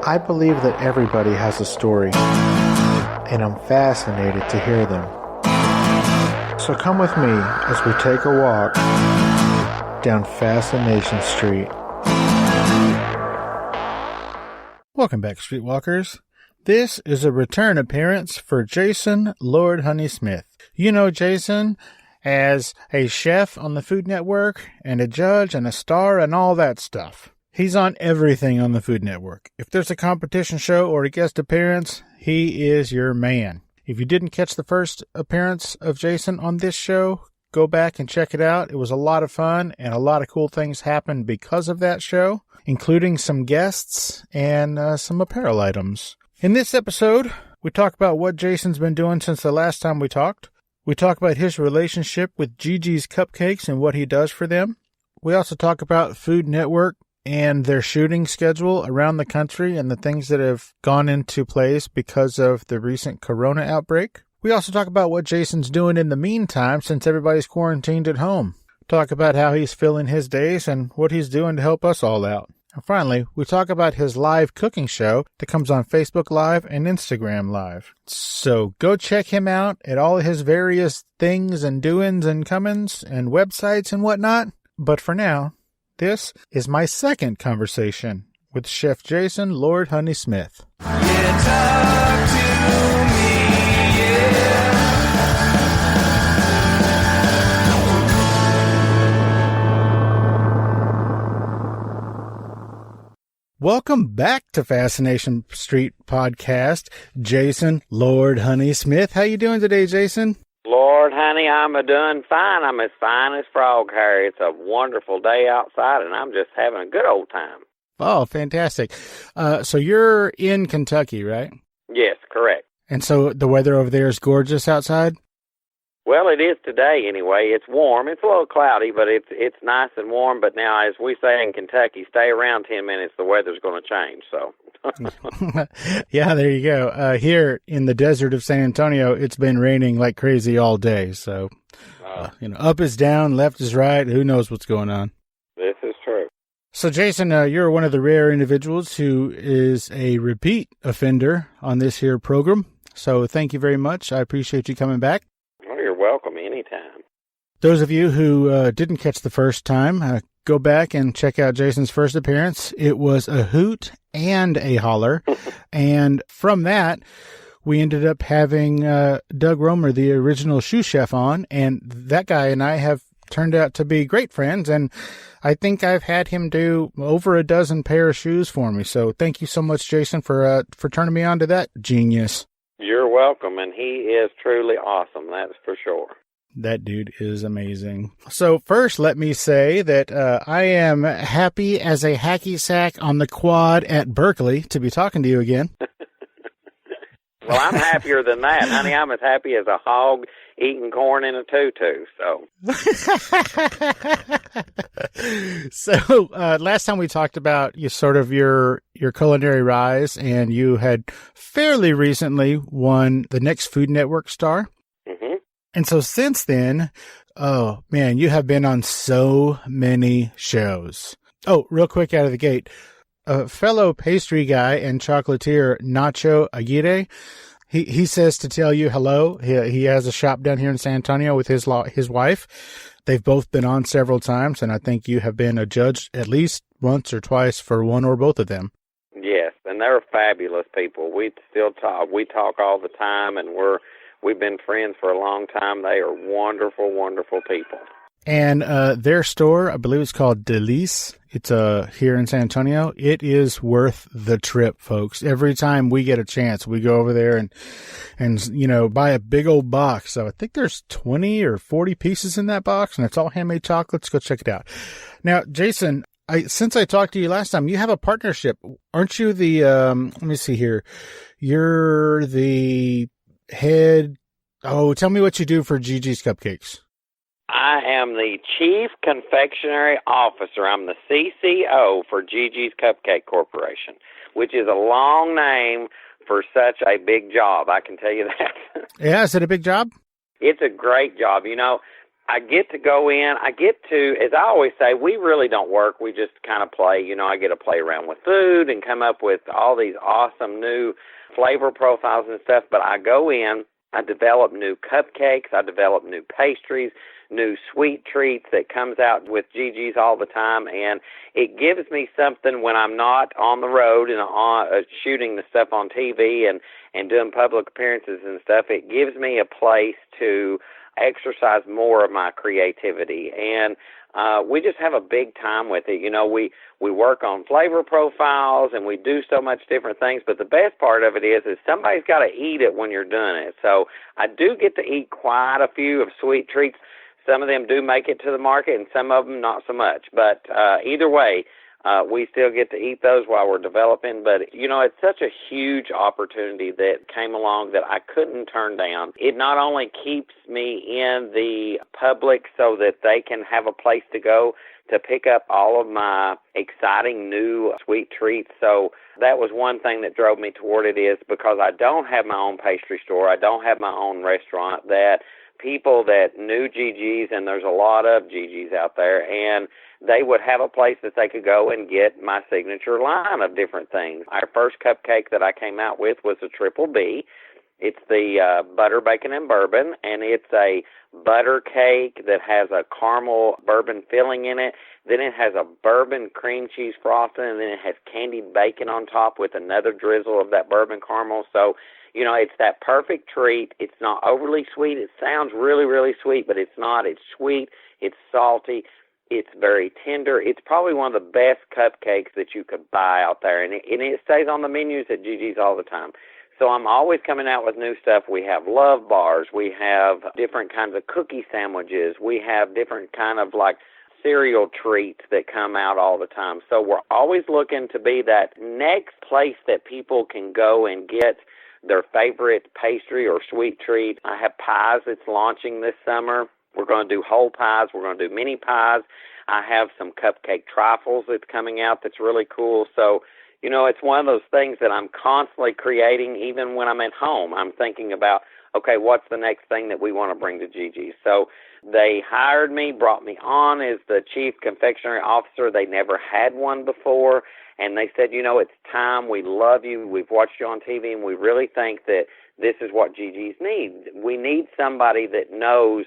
I believe that everybody has a story, and I'm fascinated to hear them. So come with me as we take a walk down Fascination Street. Welcome back, Streetwalkers. This is a return appearance for Jason Lord Honey Smith. You know Jason as a chef on the Food Network and a judge and a star and all that stuff. He's on everything on the Food Network. If there's a competition show or a guest appearance, he is your man. If you didn't catch the first appearance of Jason on this show, go back and check it out. It was a lot of fun, and a lot of cool things happened because of that show, including some guests and some apparel items. In this episode, we talk about what Jason's been doing since the last time we talked. We talk about his relationship with GiGi's Cupcakes and what he does for them. We also talk about Food Network and their shooting schedule around the country and the things that have gone into place because of the recent corona outbreak. We also talk about what Jason's doing in the meantime since everybody's quarantined at home. Talk about how he's filling his days and what he's doing to help us all out. And finally, we talk about his live cooking show that comes on Facebook Live and Instagram Live. So go check him out at all of his various things and doings and comings and websites and whatnot. But for now, this is my second conversation with Chef Jason Lord Honey Smith. Yeah, talk to me, yeah. Welcome back to Fascination Street podcast, Jason Lord Honey Smith. How you doing today, Jason? Lord, honey, I'm a-doing fine. I'm as fine as frog hair. It's a wonderful day outside, and I'm just having a good old time. Oh, fantastic. So you're in Kentucky, right? Yes, correct. And so the weather over there is gorgeous outside? Well, it is today anyway. It's warm. It's a little cloudy, but it's nice and warm. But now, as we say in Kentucky, stay around 10 minutes, the weather's going to change, so... Yeah, there you go. Here in the desert of San Antonio, it's been raining like crazy all day. So, up is down, left is right. Who knows what's going on? This is true. So, Jason, you're one of the rare individuals who is a repeat offender on this here program. So thank you very much. I appreciate you coming back. Oh, you're welcome anytime. Those of you who didn't catch the first time, go back and check out Jason's first appearance. It was a hoot and a holler. And from that, we ended up having Doug Romer, the original shoe chef, on. And that guy and I have turned out to be great friends. And I think I've had him do over a dozen pair of shoes for me. So thank you so much, Jason, for turning me on to that genius. You're welcome. And he is truly awesome. That's for sure. That dude is amazing. So first, let me say that I am happy as a hacky sack on the quad at Berkeley to be talking to you again. Well, I'm happier than that, honey. I'm as happy as a hog eating corn in a tutu. So last time we talked about your culinary rise, and you had fairly recently won the next Food Network star. And so since then, oh, man, you have been on so many shows. Oh, real quick out of the gate, a fellow pastry guy and chocolatier, Nacho Aguirre, he says to tell you hello. He has a shop down here in San Antonio with his wife. They've both been on several times, and I think you have been a judge at least once or twice for one or both of them. Yes, and they're fabulous people. We still talk. We talk all the time, and We've been friends for a long time. They are wonderful, wonderful people. And their store, I believe it's called Delice. It's here in San Antonio. It is worth the trip, folks. Every time we get a chance, we go over there and buy a big old box. So I think there's 20 or 40 pieces in that box, and it's all handmade chocolates. Go check it out. Now, Jason, since I talked to you last time, you have a partnership. Aren't you the, let me see here. You're the head. Oh, tell me what you do for GiGi's Cupcakes. I am the Chief Confectionary Officer. I'm the CCO for GiGi's Cupcake Corporation, which is a long name for such a big job. I can tell you that. Yeah, is it a big job? It's a great job. I get to go in. I get to, as I always say, we really don't work. We just kind of play. You know, I get to play around with food and come up with all these awesome new flavor profiles and stuff. But I go in, I develop new cupcakes, I develop new pastries, new sweet treats that comes out with GiGi's all the time, and it gives me something when I'm not on the road and shooting the stuff on TV and doing public appearances and stuff. It gives me a place to exercise more of my creativity, and we just have a big time with it. You know, we work on flavor profiles and we do so much different things, but the best part of it is somebody's got to eat it when you're doing it. So I do get to eat quite a few of sweet treats. Some of them do make it to the market and some of them not so much, but either way, we still get to eat those while we're developing. But, you know, it's such a huge opportunity that came along that I couldn't turn down. It not only keeps me in the public so that they can have a place to go to pick up all of my exciting new sweet treats. So that was one thing that drove me toward it, is because I don't have my own pastry store, I don't have my own restaurant, that people that knew GiGi's, and there's a lot of GiGi's out there, and they would have a place that they could go and get my signature line of different things. Our first cupcake that I came out with was a Triple B. It's the butter, bacon, and bourbon, and it's a butter cake that has a caramel bourbon filling in it. Then it has a bourbon cream cheese frosting, and then it has candied bacon on top with another drizzle of that bourbon caramel. So, you know, it's that perfect treat. It's not overly sweet. It sounds really, really sweet, but it's not. It's sweet. It's salty. It's very tender. It's probably one of the best cupcakes that you could buy out there, and it stays on the menus at GiGi's all the time. So I'm always coming out with new stuff. We have love bars. We have different kinds of cookie sandwiches. We have different kind of like cereal treats that come out all the time. So we're always looking to be that next place that people can go and get their favorite pastry or sweet treat. I have pies that's launching this summer. We're going to do whole pies. We're going to do mini pies. I have some cupcake trifles that's coming out that's really cool. So, you know, it's one of those things that I'm constantly creating. Even when I'm at home, I'm thinking about, okay, what's the next thing that we want to bring to GiGi? So they hired me, brought me on as the chief confectionery officer. They never had one before. And they said, you know, it's time. We love you. We've watched you on TV, and we really think that this is what GiGi's needs. We need somebody that knows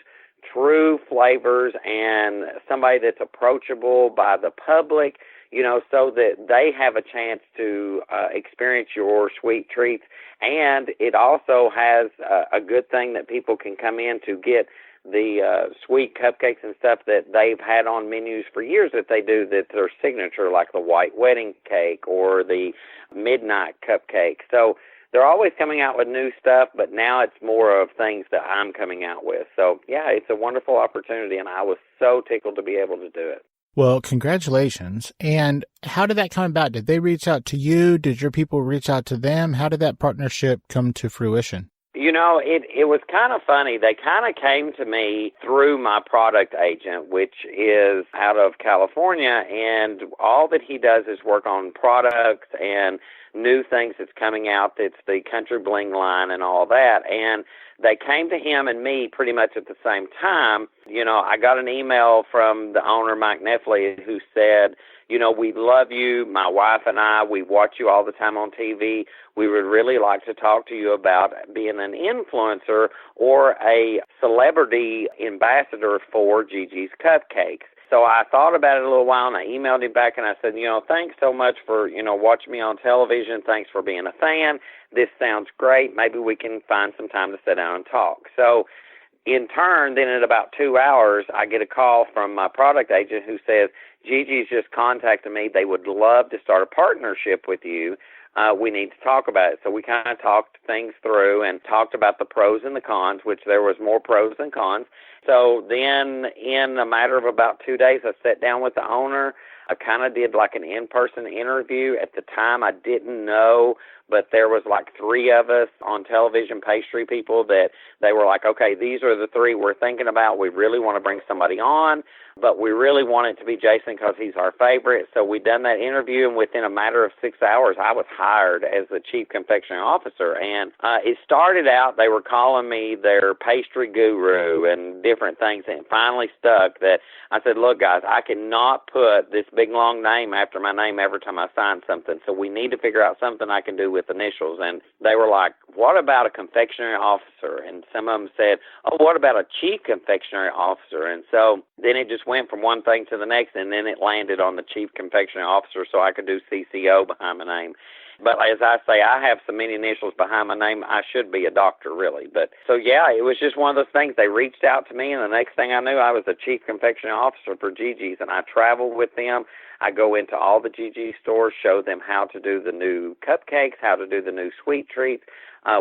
true flavors and somebody that's approachable by the public, you know, so that they have a chance to experience your sweet treats. And it also has a good thing that people can come in to get the sweet cupcakes and stuff that they've had on menus for years that they do that's their signature, like the white wedding cake or the midnight cupcake. So they're always coming out with new stuff, but now it's more of things that I'm coming out with. So, yeah, it's a wonderful opportunity, and I was so tickled to be able to do it. Well, congratulations. And how did that come about? Did they reach out to you? Did your people reach out to them? How did that partnership come to fruition? You know, it was kind of funny. They kind of came to me through my product agent, which is out of California, and all that he does is work on products and new things that's coming out. It's the Country Bling line and all that. And they came to him and me pretty much at the same time. You know, I got an email from the owner, Mike Neffley, who said, you know, we love you. My wife and I, we watch you all the time on TV. We would really like to talk to you about being an influencer or a celebrity ambassador for GiGi's Cupcakes. So I thought about it a little while, and I emailed him back, and I said, you know, thanks so much for, you know, watching me on television. Thanks for being a fan. This sounds great. Maybe we can find some time to sit down and talk. So in turn, then in about 2 hours, I get a call from my product agent who says, GiGi's just contacted me. They would love to start a partnership with you. We need to talk about it. So we kind of talked things through and talked about the pros and the cons, which there was more pros than cons. So then in a matter of about 2 days, I sat down with the owner. I kind of did like an in-person interview. At the time, I didn't know but there was like 3 of us on television, pastry people, that they were like, okay, these are the 3 we're thinking about. We really want to bring somebody on, but we really want it to be Jason because he's our favorite. So we done that interview, and within a matter of 6 hours, I was hired as the chief confectionery officer. And it started out, they were calling me their pastry guru and different things, and it finally stuck that I said, look, guys, I cannot put this big, long name after my name every time I sign something, so we need to figure out something I can do with initials. And they were like, what about a confectionery officer? And some of them said, oh, what about a chief confectionery officer? And so then it just went from one thing to the next, and then it landed on the chief confectionery officer so I could do CCO behind my name. But as I say, I have so many initials behind my name, I should be a doctor, really. But so, yeah, it was just one of those things. They reached out to me, and the next thing I knew, I was the chief confectionery officer for GiGi's, and I traveled with them. I go into all the GiGi stores, show them how to do the new cupcakes, how to do the new sweet treats.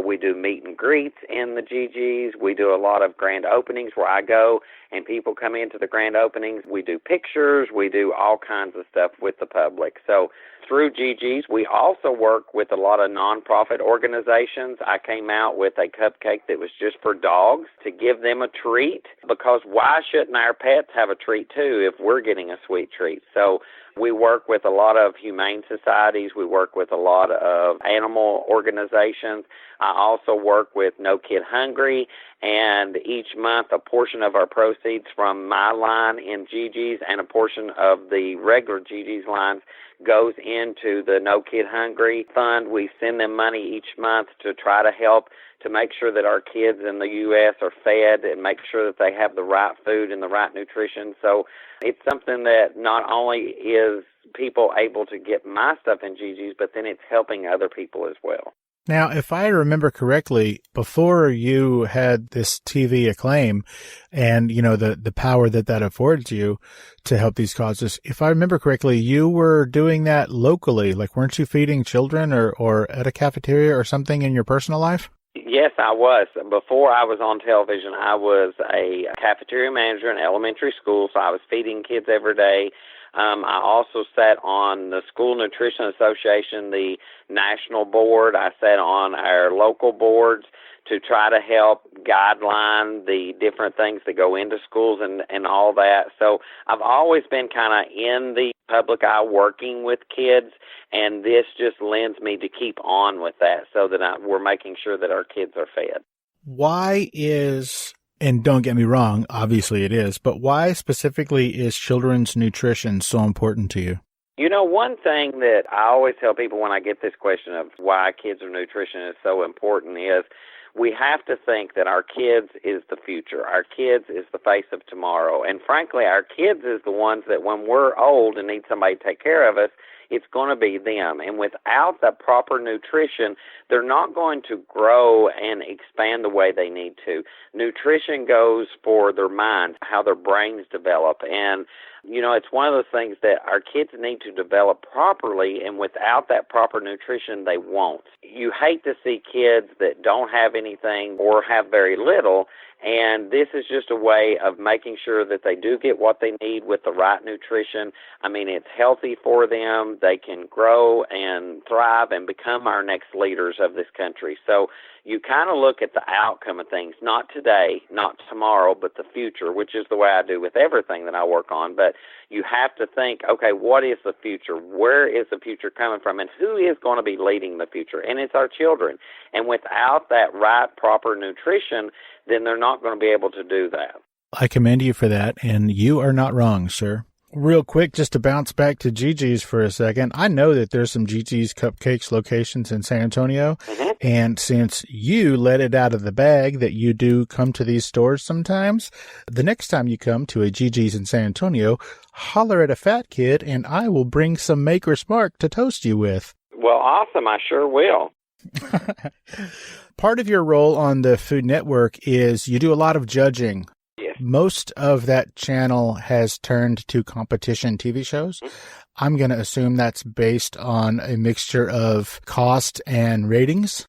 We do meet and greets in the GiGi's. We do a lot of grand openings where I go and people come into the grand openings. We do pictures. We do all kinds of stuff with the public. So through GiGi's, we also work with a lot of nonprofit organizations. I came out with a cupcake that was just for dogs to give them a treat, because why shouldn't our pets have a treat too if we're getting a sweet treat? So we work with a lot of humane societies. We work with a lot of animal organizations. I also work with No Kid Hungry, and each month a portion of our proceeds from my line in GiGi's and a portion of the regular GiGi's lines goes into the No Kid Hungry fund. We send them money each month to try to help to make sure that our kids in the U.S. are fed and make sure that they have the right food and the right nutrition. So it's something that not only is people able to get my stuff in GiGi's, but then it's helping other people as well. Now, if I remember correctly, before you had this TV acclaim and, you know, the power that affords you to help these causes, if I remember correctly, you were doing that locally. Like, weren't you feeding children or at a cafeteria or something in your personal life? Yes, I was. Before I was on television, I was a cafeteria manager in elementary school, so I was feeding kids every day. I also sat on the School Nutrition Association, the national board. I sat on our local boards to try to help guideline the different things that go into schools and all that. So I've always been kind of in the public eye working with kids, and this just lends me to keep on with that so that we're making sure that our kids are fed. Why is, and don't get me wrong, obviously it is, but why specifically is children's nutrition so important to you? You know, one thing that I always tell people when I get this question of why kids or nutrition is so important is we have to think that our kids is the future. Our kids is the face of tomorrow. And frankly, our kids is the ones that when we're old and need somebody to take care of us, it's going to be them. And without the proper nutrition, they're not going to grow and expand the way they need to. Nutrition goes for their minds, how their brains develop. And, you know, it's one of those things that our kids need to develop properly, and without that proper nutrition, they won't. You hate to see kids that don't have anything or have very little, and this is just a way of making sure that they do get what they need with the right nutrition. I mean, it's healthy for them. They can grow and thrive and become our next leaders of this country. So you kind of look at the outcome of things, not today, not tomorrow, but the future, which is the way I do with everything that I work on. But you have to think, okay, what is the future? Where is the future coming from? And who is going to be leading the future? And it's our children. And without that right, proper nutrition, then they're not going to be able to do that. I commend you for that, and you are not wrong, sir. Real quick, just to bounce back to GiGi's for a second, I know that there's some GiGi's Cupcakes locations in San Antonio, and since you let it out of the bag that you do come to these stores sometimes, the next time you come to a GiGi's in San Antonio, holler at a fat kid, and I will bring some Maker's Mark to toast you with. Well, awesome. I sure will. Part of your role on the Food Network is you do a lot of judging. Yes. Most of that channel has turned to competition TV shows. I'm going to assume that's based on a mixture of cost and ratings.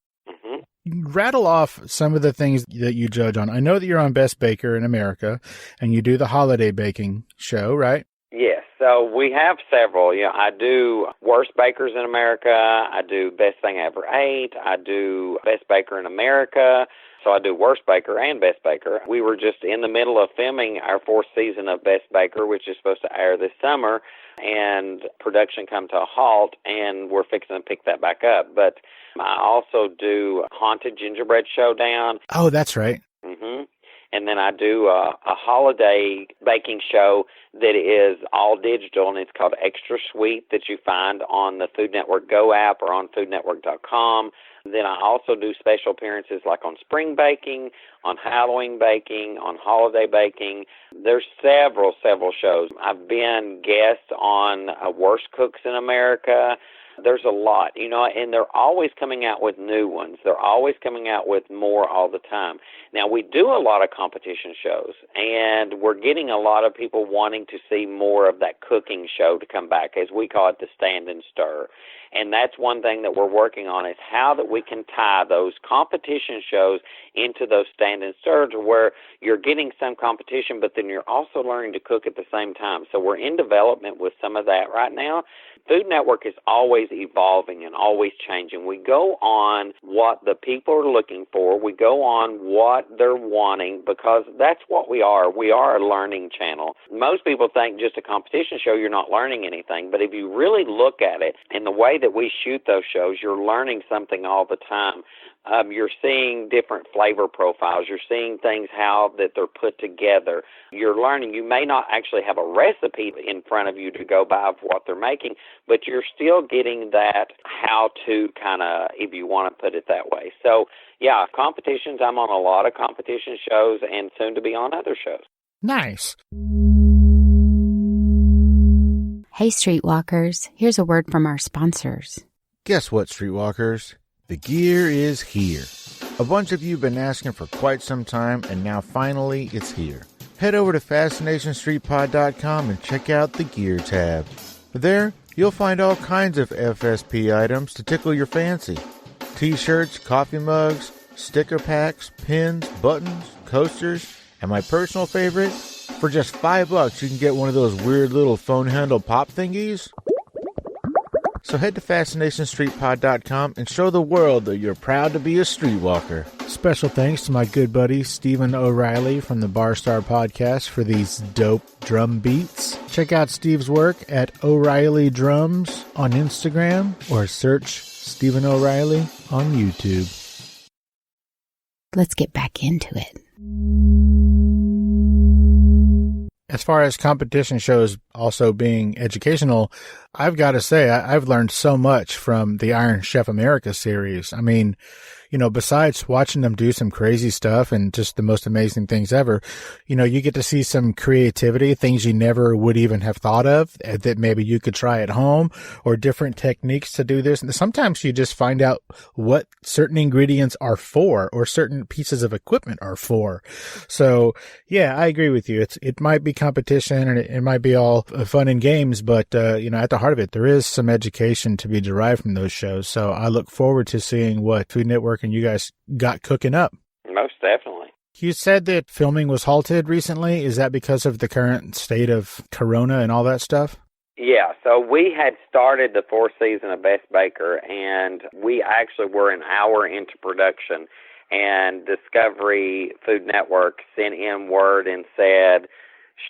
Rattle off some of the things that you judge on. I know that you're on Best Baker in America, and you do the holiday baking show, right? Yes. So we have several. I do Worst Bakers in America. I do Best Thing I Ever Ate. I do Best Baker in America. So I do Worst Baker and Best Baker. We were just in the middle of filming our 4th season of Best Baker, which is supposed to air this summer, and production come to a halt, and we're fixing to pick that back up. But I also do Haunted Gingerbread Showdown. Oh, that's right. Mm-hmm. And then I do a holiday baking show that is all digital, and it's called Extra Sweet, that you find on the Food Network Go app or on foodnetwork.com. Then I also do special appearances like on spring baking, on Halloween baking, on holiday baking. There's several shows. I've been guest on Worst Cooks in America. There's a lot, and they're always coming out with new ones. They're always coming out with more all the time. Now, we do a lot of competition shows, and we're getting a lot of people wanting to see more of that cooking show to come back, as we call it, the Stand and Stir. And that's one thing that we're working on, is how that we can tie those competition shows into those Stand and Stirs, where you're getting some competition, but then you're also learning to cook at the same time. So we're in development with some of that right now. Food Network is always evolving and always changing. We go on what the people are looking for. We go on what they're wanting, because that's what we are. We are a learning channel. Most people think just a competition show, you're not learning anything. But if you really look at it, and the way that we shoot those shows, you're learning something all the time. You're seeing different flavor profiles. You're seeing things, how that they're put together. You're learning. You may not actually have a recipe in front of you to go by of what they're making, but you're still getting that how-to kind of, if you want to put it that way. So, yeah, competitions, I'm on a lot of competition shows and soon to be on other shows. Nice. Hey, Streetwalkers, here's a word from our sponsors. Guess what, Streetwalkers? The gear is here. A bunch of you have been asking for quite some time, and now finally it's here. Head over to FascinationStreetPod.com and check out the gear tab. There, you'll find all kinds of FSP items to tickle your fancy. T-shirts, coffee mugs, sticker packs, pins, buttons, coasters, and my personal favorite, for just $5 you can get one of those weird little phone handle pop thingies. So head to FascinationStreetPod.com and show the world that you're proud to be a streetwalker. Special thanks to my good buddy Stephen O'Reilly from the Bar Star Podcast for these dope drum beats. Check out Steve's work at O'Reilly Drums on Instagram, or search Stephen O'Reilly on YouTube. Let's get back into it. As far as competition shows also being educational, I've got to say, I've learned so much from the Iron Chef America series. I mean, besides watching them do some crazy stuff and just the most amazing things ever, you get to see some creativity, things you never would even have thought of that maybe you could try at home, or different techniques to do this. And sometimes you just find out what certain ingredients are for, or certain pieces of equipment are for. So yeah, I agree with you. It might be competition and it might be all fun and games, but at the heart of it, there is some education to be derived from those shows. So I look forward to seeing what Food Network and you guys got cooking up. Most definitely. You said that filming was halted recently. Is that because of the current state of Corona and all that stuff? Yeah, so we had started the 4th season of Best Baker, and we actually were an hour into production, and Discovery Food Network sent in word and said,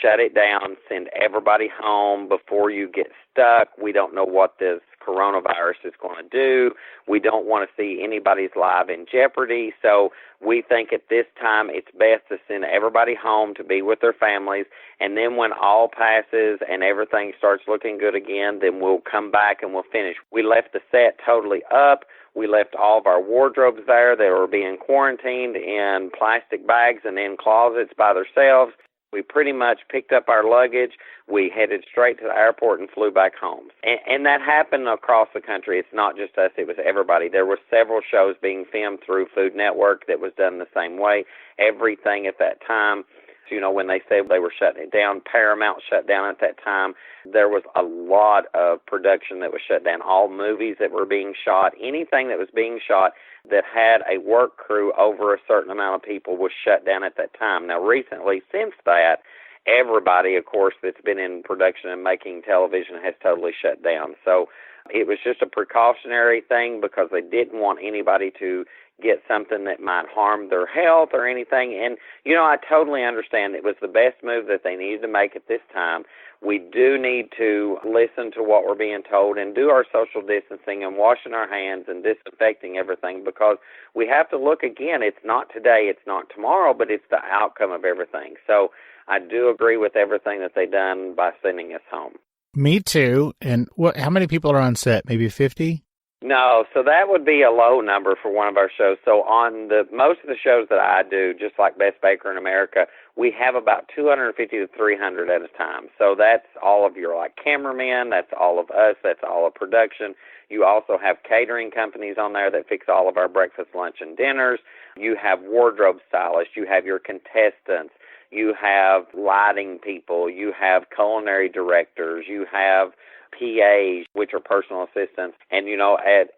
shut it down, send everybody home before you get stuck. We don't know what this coronavirus is going to do. We don't want to see anybody's life in jeopardy. So we think at this time it's best to send everybody home to be with their families. And then when all passes and everything starts looking good again, then we'll come back and we'll finish. We left the set totally up. We left all of our wardrobes there. They were being quarantined in plastic bags and in closets by themselves. We pretty much picked up our luggage, we headed straight to the airport and flew back home. And that happened across the country. It's not just us, it was everybody. There were several shows being filmed through Food Network that was done the same way. Everything at that time, when they said they were shutting it down, Paramount shut down at that time. There was a lot of production that was shut down. All movies that were being shot, anything that was being shot that had a work crew over a certain amount of people was shut down at that time. Now, recently, since that, everybody, of course, that's been in production and making television has totally shut down. So it was just a precautionary thing because they didn't want anybody to get something that might harm their health or anything. And, I totally understand it was the best move that they needed to make at this time. We do need to listen to what we're being told and do our social distancing and washing our hands and disinfecting everything, because we have to look again. It's not today, it's not tomorrow, but it's the outcome of everything. So I do agree with everything that they've done by sending us home. Me too. And how many people are on set? Maybe 50? No, so that would be a low number for one of our shows. So on most of the shows that I do, just like Best Baker in America, we have about 250 to 300 at a time. So that's all of your cameramen, that's all of us, that's all of production. You also have catering companies on there that fix all of our breakfast, lunch, and dinners. You have wardrobe stylists, you have your contestants, you have lighting people, you have culinary directors, you have PAs, which are personal assistants. And,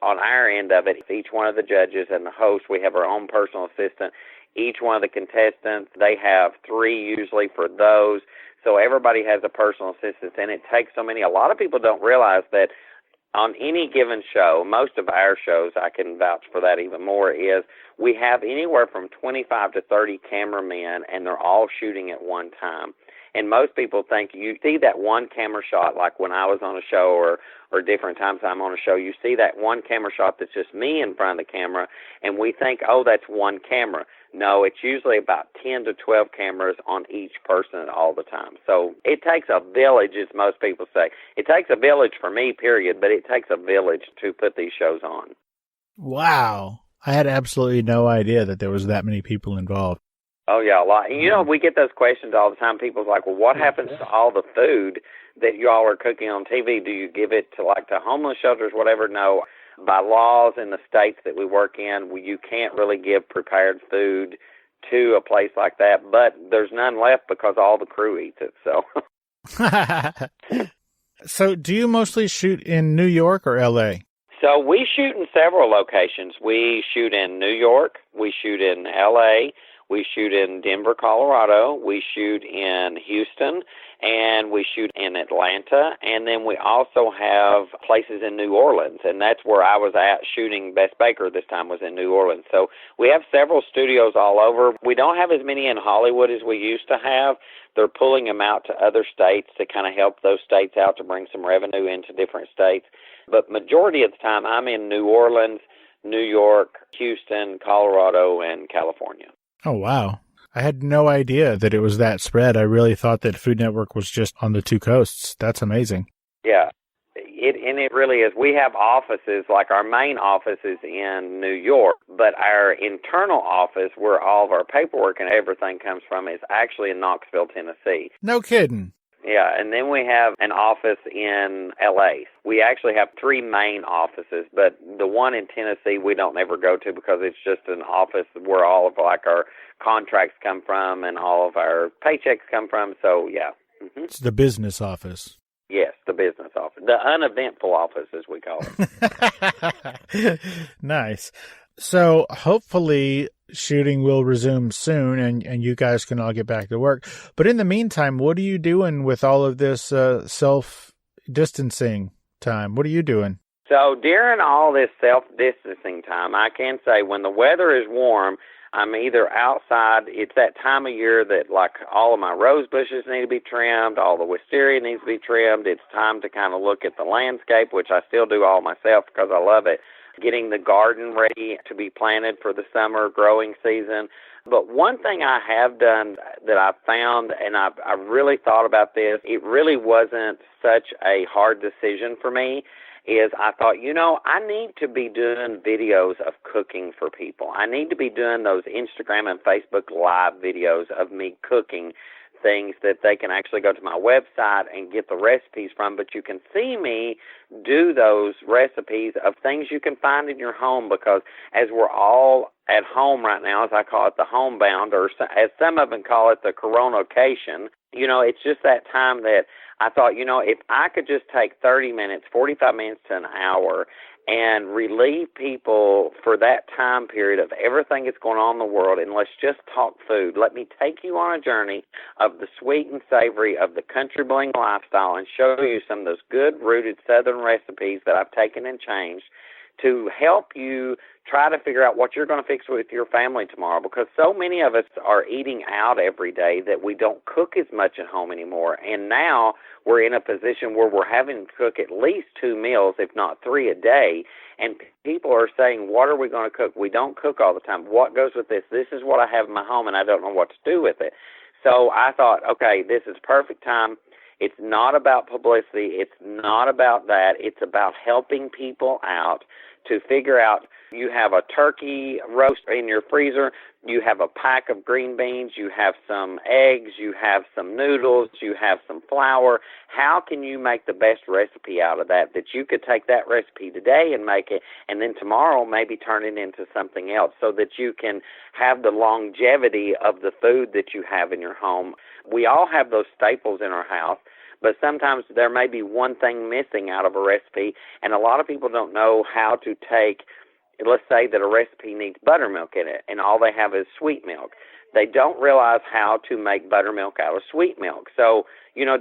on our end of it, each one of the judges and the host, we have our own personal assistant. Each one of the contestants, they have 3 usually for those. So everybody has a personal assistant, and it takes so many. A lot of people don't realize that on any given show, most of our shows, I can vouch for that even more, is we have anywhere from 25 to 30 cameramen, and they're all shooting at one time. And most people think you see that one camera shot, like when I was on a show or different times I'm on a show, you see that one camera shot that's just me in front of the camera, and we think, oh, that's one camera. No, it's usually about 10 to 12 cameras on each person all the time. So it takes a village, as most people say. It takes a village for me, period, but it takes a village to put these shows on. Wow. I had absolutely no idea that there was that many people involved. Oh, yeah, a lot. And, we get those questions all the time. People's like, well, what happens to all the food that y'all are cooking on TV? Do you give it to, to homeless shelters, whatever? No. By laws in the states that we work in, you can't really give prepared food to a place like that. But there's none left because all the crew eats it, so. So do you mostly shoot in New York or L.A.? So we shoot in several locations. We shoot in New York. We shoot in L.A., we shoot in Denver, Colorado, we shoot in Houston, and we shoot in Atlanta, and then we also have places in New Orleans, and that's where I was at shooting Best Baker this time, was in New Orleans. So we have several studios all over. We don't have as many in Hollywood as we used to have. They're pulling them out to other states to kind of help those states out to bring some revenue into different states. But majority of the time, I'm in New Orleans, New York, Houston, Colorado, and California. Oh, wow. I had no idea that it was that spread. I really thought that Food Network was just on the 2 coasts. That's amazing. Yeah, it really is. We have offices, like our main office is in New York, but our internal office, where all of our paperwork and everything comes from, is actually in Knoxville, Tennessee. No kidding. Yeah, and then we have an office in L.A. We actually have 3 main offices, but the one in Tennessee we don't ever go to because it's just an office where all of our contracts come from and all of our paychecks come from. So, yeah. Mm-hmm. It's the business office. Yes, the business office. The uneventful office, as we call it. Nice. So hopefully shooting will resume soon and you guys can all get back to work. But in the meantime, what are you doing with all of this self-distancing time? What are you doing? So during all this self-distancing time, I can say when the weather is warm, I'm either outside. It's that time of year that all of my rose bushes need to be trimmed, all the wisteria needs to be trimmed. It's time to kind of look at the landscape, which I still do all myself because I love it. Getting the garden ready to be planted for the summer growing season. But one thing I have done that I found, and I really thought about this, it really wasn't such a hard decision for me, is I thought, I need to be doing videos of cooking for people. I need to be doing those Instagram and Facebook live videos of me cooking things that they can actually go to my website and get the recipes from, but you can see me do those recipes of things you can find in your home, because as we're all at home right now, as I call it, the homebound, or as some of them call it, the coronacation, it's just that time that I thought, if I could just take 30 minutes, 45 minutes to an hour and relieve people for that time period of everything that's going on in the world, and let's just talk food. Let me take you on a journey of the sweet and savory of the Country Bling lifestyle and show you some of those good-rooted Southern recipes that I've taken and changed to help you try to figure out what you're going to fix with your family tomorrow, because so many of us are eating out every day that we don't cook as much at home anymore. And now we're in a position where we're having to cook at least 2 meals, if not 3 a day. And people are saying, what are we going to cook? We don't cook all the time. What goes with this? This is what I have in my home, and I don't know what to do with it. So I thought, okay, this is perfect time. It's not about publicity. It's not about that. It's about helping people out to figure out, you have a turkey roast in your freezer, you have a pack of green beans, you have some eggs, you have some noodles, you have some flour. How can you make the best recipe out of that you could take that recipe today and make it, and then tomorrow maybe turn it into something else so that you can have the longevity of the food that you have in your home? We all have those staples in our house, but sometimes there may be one thing missing out of a recipe, and a lot of people don't know how to take, let's say that a recipe needs buttermilk in it, and all they have is sweet milk. They don't realize how to make buttermilk out of sweet milk. So,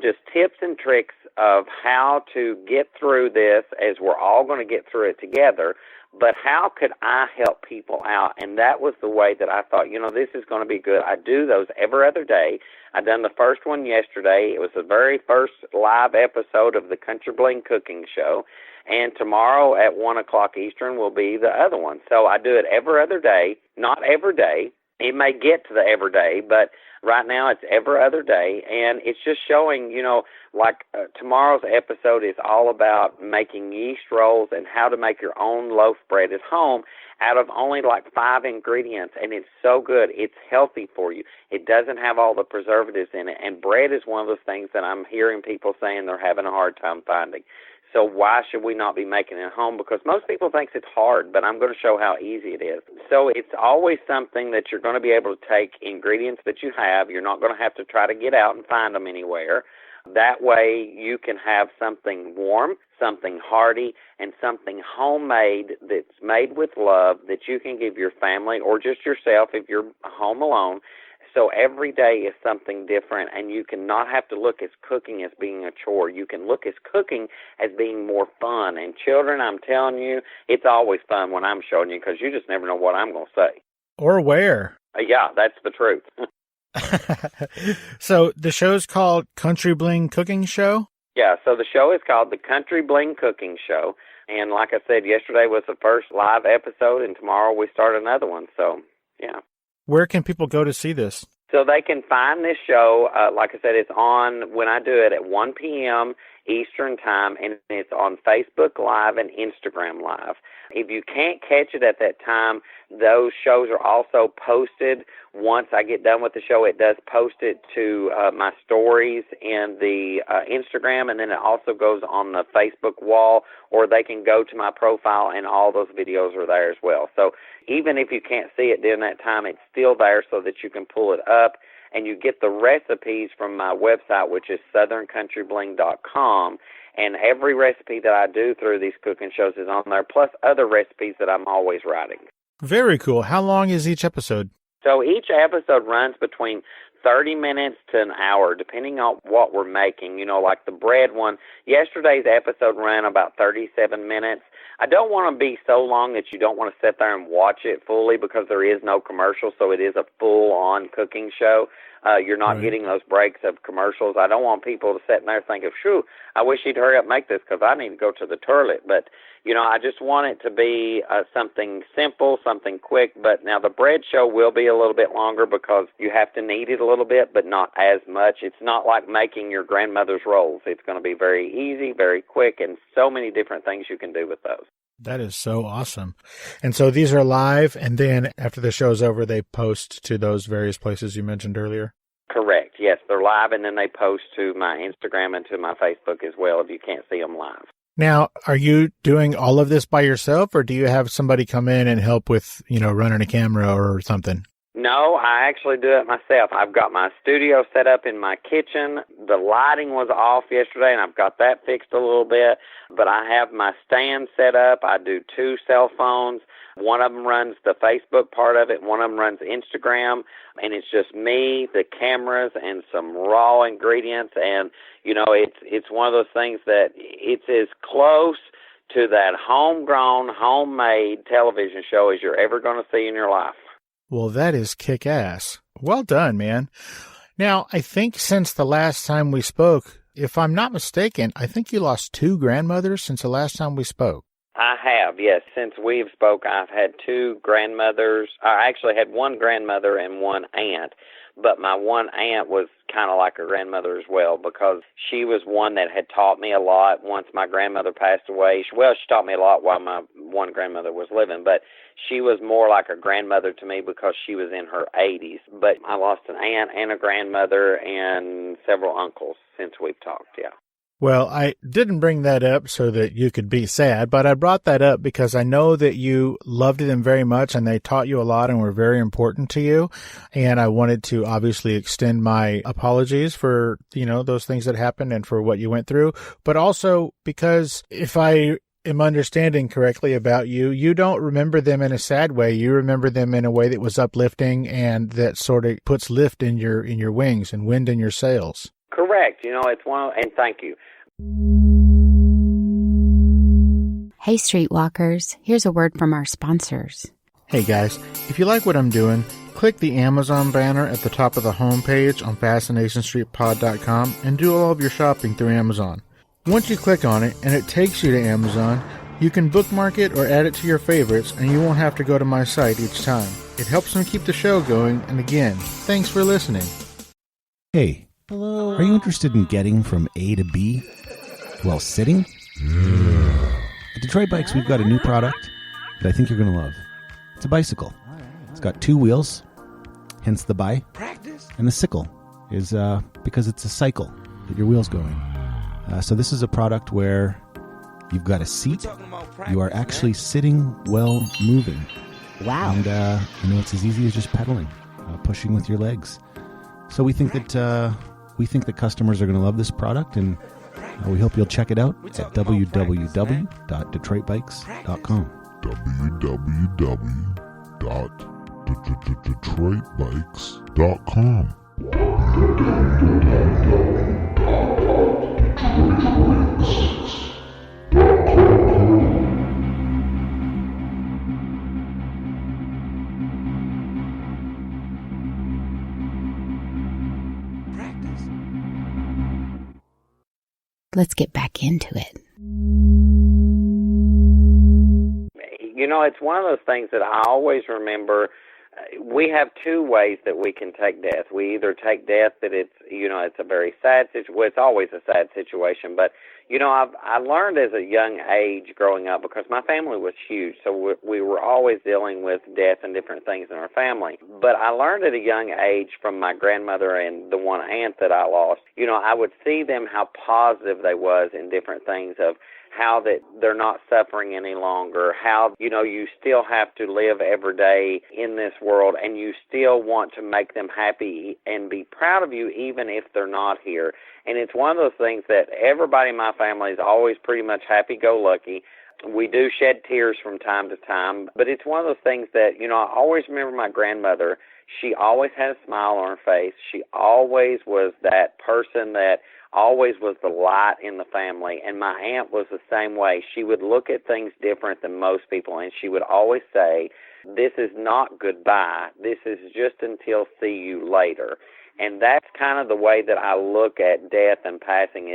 just tips and tricks of how to get through this, as we're all going to get through it together. But how could I help people out? And that was the way that I thought, this is going to be good. I do those every other day. I done the first one yesterday. It was the very first live episode of the Country Bling Cooking Show. And tomorrow at 1 o'clock Eastern will be the other one. So I do it every other day, not every day. It may get to the every day, but right now it's every other day. And it's just showing, tomorrow's episode is all about making yeast rolls and how to make your own loaf bread at home out of only 5 ingredients. And it's so good. It's healthy for you. It doesn't have all the preservatives in it. And bread is one of those things that I'm hearing people saying they're having a hard time finding. So why should we not be making it at home? Because most people think it's hard, but I'm going to show how easy it is. So it's always something that you're going to be able to take ingredients that you have. You're not going to have to try to get out and find them anywhere. That way you can have something warm, something hearty, and something homemade that's made with love that you can give your family or just yourself if you're home alone. So every day is something different, and you cannot have to look at cooking as being a chore. You can look at cooking as being more fun. And children, I'm telling you, it's always fun when I'm showing you, because you just never know what I'm going to say. Or where. Yeah, that's the truth. So the show's called Country Bling Cooking Show? Yeah, so the show is called the Country Bling Cooking Show. And like I said, yesterday was the first live episode, and tomorrow we start another one. So, yeah. Where can people go to see this? So they can find this show, like I said, it's on, when I do it, at 1 p.m. Eastern Time, and it's on Facebook Live and Instagram Live. If you can't catch it at that time, those shows are also posted. Once I get done with the show, it does post it to my stories in the Instagram, and then it also goes on the Facebook wall, or they can go to my profile, and all those videos are there as well. So even if you can't see it during that time, it's still there so that you can pull it up, and you get the recipes from my website, which is southerncountryBling.com. And every recipe that I do through these cooking shows is on there, plus other recipes that I'm always writing. Very cool. How long is each episode? So each episode runs between 30 minutes to an hour, depending on what we're making. Like the bread one, yesterday's episode ran about 37 minutes. I don't want to be so long that you don't want to sit there and watch it fully, because there is no commercial, so it is a full-on cooking show. You're not getting those breaks of commercials. I don't want people to sit in there thinking, shoo, I wish he'd hurry up and make this because I need to go to the toilet. But, I just want it to be something simple, something quick. But now the bread show will be a little bit longer because you have to knead it a little bit, but not as much. It's not like making your grandmother's rolls. It's going to be very easy, very quick, and so many different things you can do with those. That is so awesome. And so these are live, and then after the show's over, they post to those various places you mentioned earlier? Correct. Yes, they're live, and then they post to my Instagram and to my Facebook as well if you can't see them live. Now, are you doing all of this by yourself, or do you have somebody come in and help with, running a camera or something? No, I actually do it myself. I've got my studio set up in my kitchen. The lighting was off yesterday, and I've got that fixed a little bit. But I have my stand set up. I do 2 cell phones. One of them runs the Facebook part of it. One of them runs Instagram. And it's just me, the cameras, and some raw ingredients. And, it's one of those things that it's as close to that homegrown, homemade television show as you're ever going to see in your life. Well, that is kick-ass. Well done, man. Now, I think since the last time we spoke, if I'm not mistaken, I think you lost 2 grandmothers since the last time we spoke. I have, yes. Since we've spoke, I've had 2 grandmothers. I actually had 1 grandmother and 1 aunt, but my 1 aunt was kind of like a grandmother as well because she was one that had taught me a lot once my grandmother passed away. She taught me a lot while my 1 grandmother was living, but she was more like a grandmother to me because she was in her 80s. But I lost an aunt and a grandmother and several uncles since we've talked, yeah. Well, I didn't bring that up so that you could be sad, but I brought that up because I know that you loved them very much and they taught you a lot and were very important to you. And I wanted to obviously extend my apologies for, those things that happened and for what you went through. But also because if I am understanding correctly about you, you don't remember them in a sad way. You remember them in a way that was uplifting and that sort of puts lift in your wings and wind in your sails. Correct. It's and thank you. Hey, Streetwalkers, here's a word from our sponsors. Hey guys, if you like what I'm doing, click the Amazon banner at the top of the homepage on FascinationStreetPod.com and do all of your shopping through Amazon. Once you click on it and it takes you to Amazon, you can bookmark it or add it to your favorites and you won't have to go to my site each time. It helps me keep the show going, and again, thanks for listening. Hey, are you interested in getting from A to B while sitting? At Detroit Bikes, we've got a new product that I think you're going to love. It's a bicycle. It's got 2 wheels, hence the bi. And the sickle is because it's a cycle that your wheels go in. So this is a product where you've got a seat. You are actually sitting while moving. Wow. And it's as easy as just pedaling, pushing with your legs. So we think that customers are going to love this product, and we hope you'll check it out at www.detroitbikes.com. www.detroitbikes.com. Let's get back into it. It's one of those things that I always remember. We have 2 ways that we can take death. We either take death that it's a very sad situation. Well, it's always a sad situation, but I learned as a young age growing up because my family was huge, so we were always dealing with death and different things in our family. But I learned at a young age from my grandmother and the 1 aunt that I lost, I would see them how positive they was in different things of how that they're not suffering any longer, how, you still have to live every day in this world and you still want to make them happy and be proud of you even if they're not here. And it's one of those things that everybody in my family is always pretty much happy-go-lucky. We do shed tears from time to time, but it's one of those things that, I always remember my grandmother. She always had a smile on her face. She always was that person that always was the light in the family, and my aunt was the same way. She would look at things different than most people, and she would always say, this is not goodbye. This is just until see you later. And that's kind of the way that I look at death and passing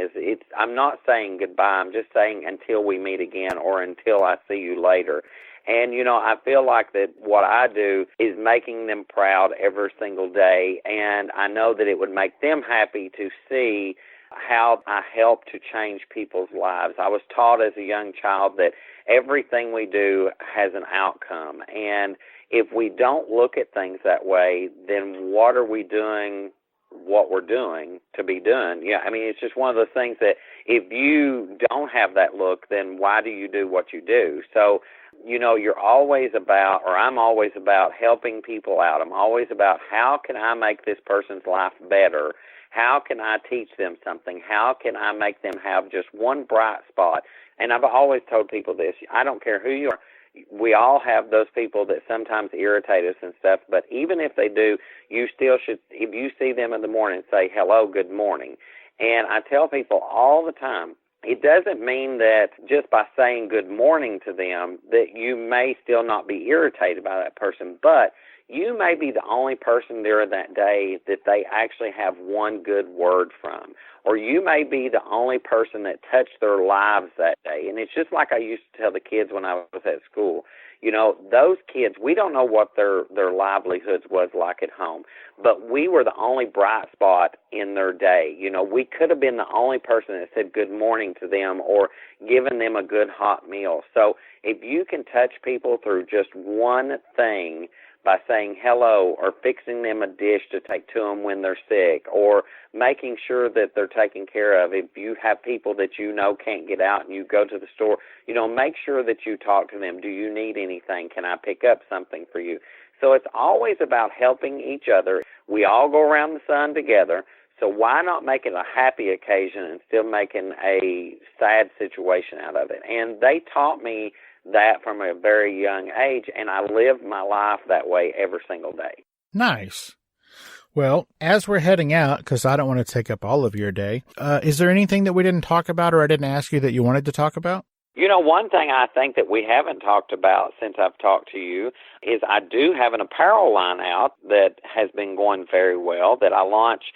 I'm not saying goodbye. I'm just saying until we meet again or until I see you later. And, I feel like that what I do is making them proud every single day, and I know that it would make them happy to see how I help to change people's lives. I was taught as a young child that everything we do has an outcome, and if we don't look at things that way, then what are we doing what we're doing to be done? It's just one of those things that if you don't have that look, then why do you do what you do? So you're always about, or I'm always about helping people out. I'm always about how can I make this person's life better? How can I teach them something? How can I make them have just one bright spot? And I've always told people this, I don't care who you are. We all have those people that sometimes irritate us and stuff, but even if they do, you still should, if you see them in the morning, say, hello, good morning. And I tell people all the time, it doesn't mean that just by saying good morning to them that you may still not be irritated by that person, but you may be the only person there that day that they actually have one good word from, or you may be the only person that touched their lives that day. And it's just like I used to tell the kids when I was at school. Those kids, we don't know what their livelihoods was like at home, but we were the only bright spot in their day. We could have been the only person that said good morning to them or given them a good hot meal. So if you can touch people through just one thing, by saying hello or fixing them a dish to take to them when they're sick or making sure that they're taken care of. If you have people that can't get out and you go to the store, make sure that you talk to them. Do you need anything? Can I pick up something for you? So it's always about helping each other. We all go around the sun together, so why not make it a happy occasion instead of making a sad situation out of it? And they taught me that from a very young age, and I live my life that way every single day. Nice. Well, as we're heading out, because I don't want to take up all of your day, is there anything that we didn't talk about or I didn't ask you that you wanted to talk about? One thing I think that we haven't talked about since I've talked to you is I do have an apparel line out that has been going very well that I launched.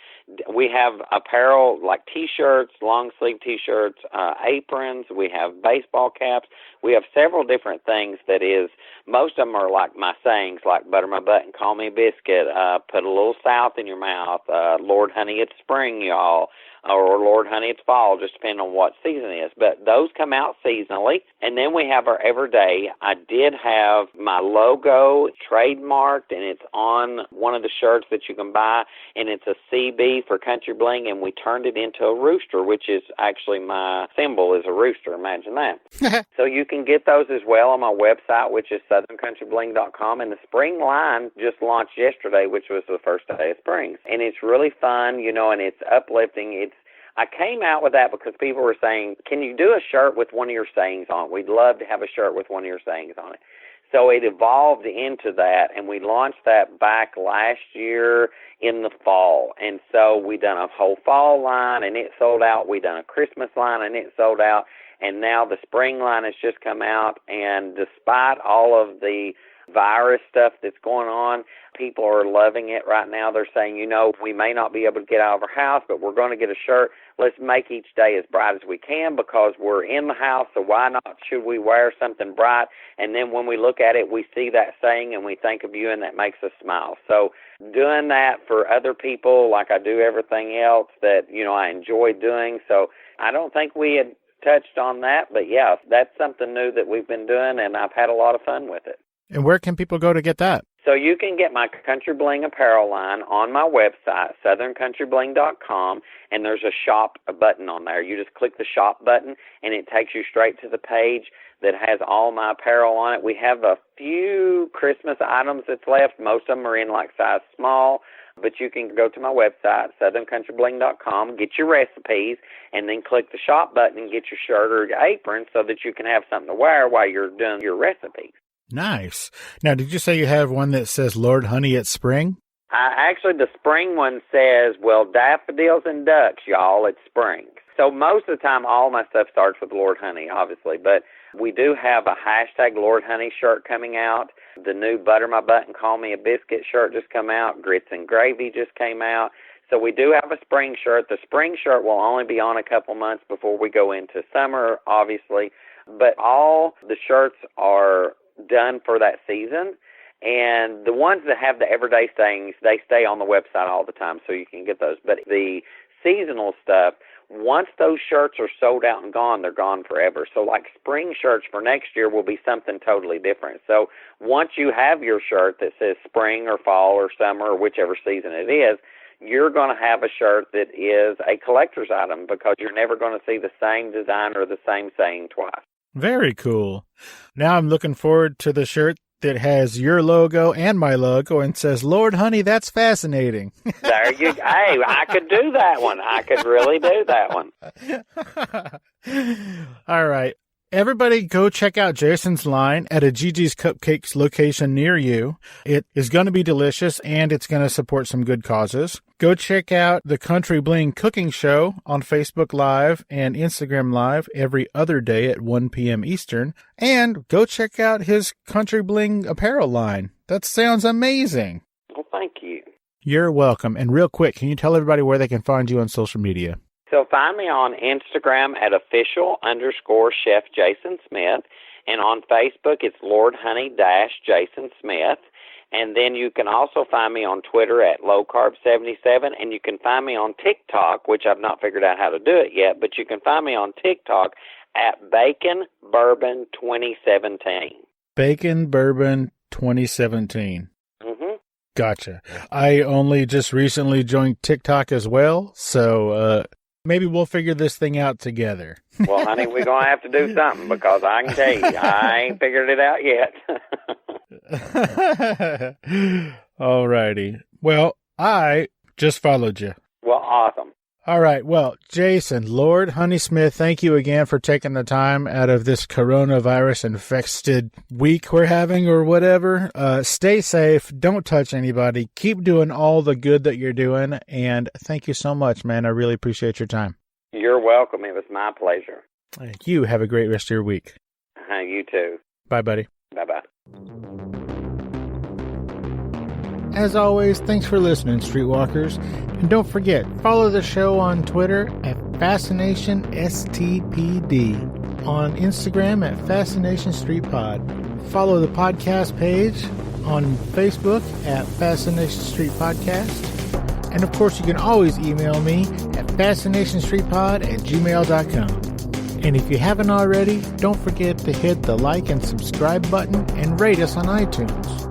We have apparel like T-shirts, long-sleeve T-shirts, aprons. We have baseball caps. We have several different things that is, most of them are like my sayings, like butter my butt and call me a biscuit, put a little south in your mouth, Lord, honey, it's spring, y'all, or Lord, honey, it's fall, just depending on what season it is. But those come out seasonally. And then we have our everyday. I did have my logo trademarked, and it's on one of the shirts that you can buy, and it's a CB for Country Bling, and we turned it into a rooster, which is actually my symbol is a rooster. Imagine that. So you can get those as well on my website, which is southerncountryBling.com. And the spring line just launched yesterday, which was the first day of spring. And it's really fun, and it's uplifting. I came out with that because people were saying, can you do a shirt with one of your sayings on it? We'd love to have a shirt with one of your sayings on it. So it evolved into that, and we launched that back last year in the fall. And so we done a whole fall line, and it sold out. We done a Christmas line, and it sold out. And now the spring line has just come out, and despite all of the virus stuff that's going on, people are loving it right now. They're saying, we may not be able to get out of our house, but we're going to get a shirt. Let's make each day as bright as we can because we're in the house, so why not should we wear something bright? And then when we look at it, we see that saying and we think of you, and that makes us smile. So doing that for other people like I do everything else that, I enjoy doing. So I don't think we had touched on that, but yeah, that's something new that we've been doing, and I've had a lot of fun with it. And where can people go to get that? So you can get my Country Bling apparel line on my website, southerncountryBling.com, and there's a shop button on there. You just click the shop button, and it takes you straight to the page that has all my apparel on it. We have a few Christmas items that's left. Most of them are in like size small, but you can go to my website, southerncountryBling.com, get your recipes, and then click the shop button and get your shirt or your apron so that you can have something to wear while you're doing your recipes. Nice. Now, did you say you have one that says, Lord, honey, it's spring? Actually, the spring one says, well, daffodils and ducks, y'all, it's spring. So most of the time, all my stuff starts with Lord, honey, obviously. But we do have a hashtag Lord, honey shirt coming out. The new Butter My Butt and Call Me a Biscuit shirt just come out. Grits and Gravy just came out. So we do have a spring shirt. The spring shirt will only be on a couple months before we go into summer, obviously. But all the shirts are done for that season, and the ones that have the everyday things, they stay on the website all the time, so you can get those. But the seasonal stuff, once those shirts are sold out and gone, they're gone forever. So like spring shirts for next year will be something totally different. So once you have your shirt that says spring or fall or summer or whichever season it is, you're going to have a shirt that is a collector's item because you're never going to see the same design or the same saying twice. Very cool. Now I'm looking forward to the shirt that has your logo and my logo and says, Lord Honey, that's fascinating. There you go. Hey, I could do that one. I could really do that one. All right. Everybody go check out Jason's line at a GiGi's Cupcakes location near you. It is going to be delicious and it's going to support some good causes. Go check out the Country Bling Cooking Show on Facebook Live and Instagram Live every other day at 1 p.m. Eastern. And go check out his Country Bling apparel line. That sounds amazing. Well, thank you. You're welcome. And real quick, can you tell everybody where they can find you on social media? So find me on Instagram at official_Chef Jason Smith. And on Facebook, it's Lord Honey Jason Smith. And then you can also find me on Twitter at lowcarb77. And you can find me on TikTok, which I've not figured out how to do it yet, but you can find me on TikTok at Bacon Bourbon 2017. Bacon Bourbon 2017. Mm-hmm. Gotcha. I only just recently joined TikTok as well, so maybe we'll figure this thing out together. Well, honey, we're going to have to do something because I can tell you, I ain't figured it out yet. All righty. Well, I just followed you. Well, awesome. All right. Well, Jason, Lord Honey Smith, thank you again for taking the time out of this coronavirus infested week we're having or whatever. Stay safe. Don't touch anybody. Keep doing all the good that you're doing. And thank you so much, man. I really appreciate your time. You're welcome. It was my pleasure. You have a great rest of your week. You too. Bye, buddy. Bye-bye. As always, thanks for listening, Streetwalkers. And don't forget, follow the show on Twitter at FascinationSTPD, on Instagram at Fascination Street Pod. Follow the podcast page on Facebook at Fascination Street Podcast. And of course, you can always email me at fascinationstreetpod@gmail.com. And if you haven't already, don't forget to hit the like and subscribe button and rate us on iTunes.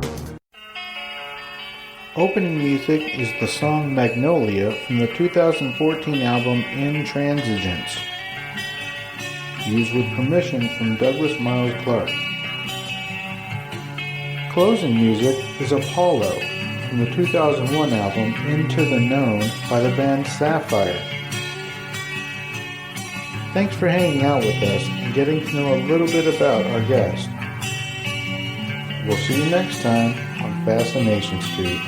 Opening music is the song Magnolia from the 2014 album Intransigence, used with permission from Douglas Miles Clark. Closing music is Apollo from the 2001 album Into the Known by the band Sapphire. Thanks for hanging out with us and getting to know a little bit about our guest. We'll see you next time on Fascination Street.